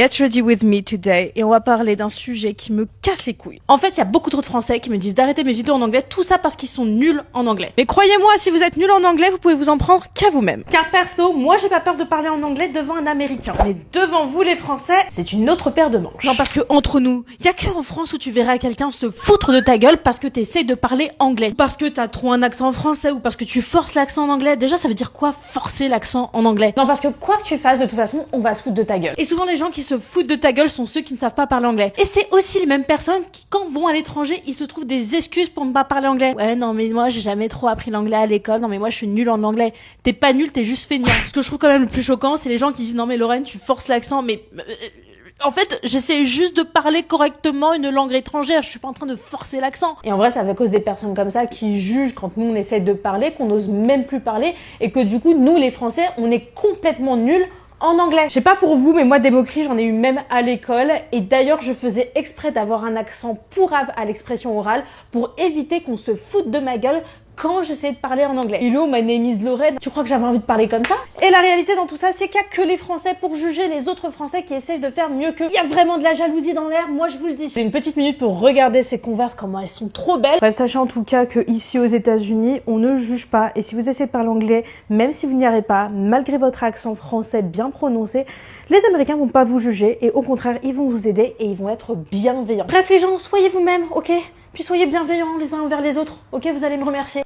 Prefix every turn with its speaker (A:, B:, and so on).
A: Get ready with me today et on va parler d'un sujet qui me casse les couilles. En fait, il y a beaucoup trop de Français qui me disent d'arrêter mes vidéos en anglais, tout ça parce qu'ils sont nuls en anglais. Mais croyez-moi, si vous êtes nul en anglais, vous pouvez vous en prendre qu'à vous-même. Car perso, moi j'ai pas peur de parler en anglais devant un Américain. Mais devant vous les Français, c'est une autre paire de manches. Non, parce que entre nous, y a que en France où tu verras quelqu'un se foutre de ta gueule parce que t'essayes de parler anglais. Parce que t'as trop un accent français ou parce que tu forces l'accent en anglais. Déjà, ça veut dire quoi forcer l'accent en anglais? Non, parce que quoi que tu fasses, de toute façon, on va se foutre de ta gueule. Et souvent, les gens qui se foutent de ta gueule sont ceux qui ne savent pas parler anglais. Et c'est aussi les mêmes personnes qui, quand vont à l'étranger, ils se trouvent des excuses pour ne pas parler anglais. Ouais, non, mais moi, j'ai jamais trop appris l'anglais à l'école. Non, mais moi, je suis nulle en anglais. T'es pas nul, t'es juste feignant. Ce que je trouve quand même le plus choquant, c'est les gens qui disent non, mais Lorraine, tu forces l'accent, mais en fait, j'essaie juste de parler correctement une langue étrangère, je suis pas en train de forcer l'accent. Et en vrai, c'est à cause des personnes comme ça qui jugent quand nous on essaie de parler, qu'on n'ose même plus parler, et que du coup, nous les Français, on est complètement nuls en anglais. Je sais pas pour vous, mais moi des moqueries, j'en ai eu même à l'école, et d'ailleurs, je faisais exprès d'avoir un accent pourrave à l'expression orale pour éviter qu'on se foute de ma gueule quand j'essayais de parler en anglais. Hello, my name is Lorraine. Tu crois que j'avais envie de parler comme ça? Et la réalité dans tout ça, c'est qu'il y a que les Français pour juger les autres Français qui essayent de faire mieux qu'eux. Il y a vraiment de la jalousie dans l'air, moi je vous le dis. J'ai une petite minute pour regarder ces Converse, comment elles sont trop belles. Bref, sachez en tout cas que ici aux États-Unis, on ne juge pas. Et si vous essayez de parler anglais, même si vous n'y arrivez pas, malgré votre accent français bien prononcé, les Américains vont pas vous juger et au contraire, ils vont vous aider et ils vont être bienveillants. Bref les gens, soyez vous-même, ok? Puis soyez bienveillants les uns envers les autres, ok? Vous allez me remercier.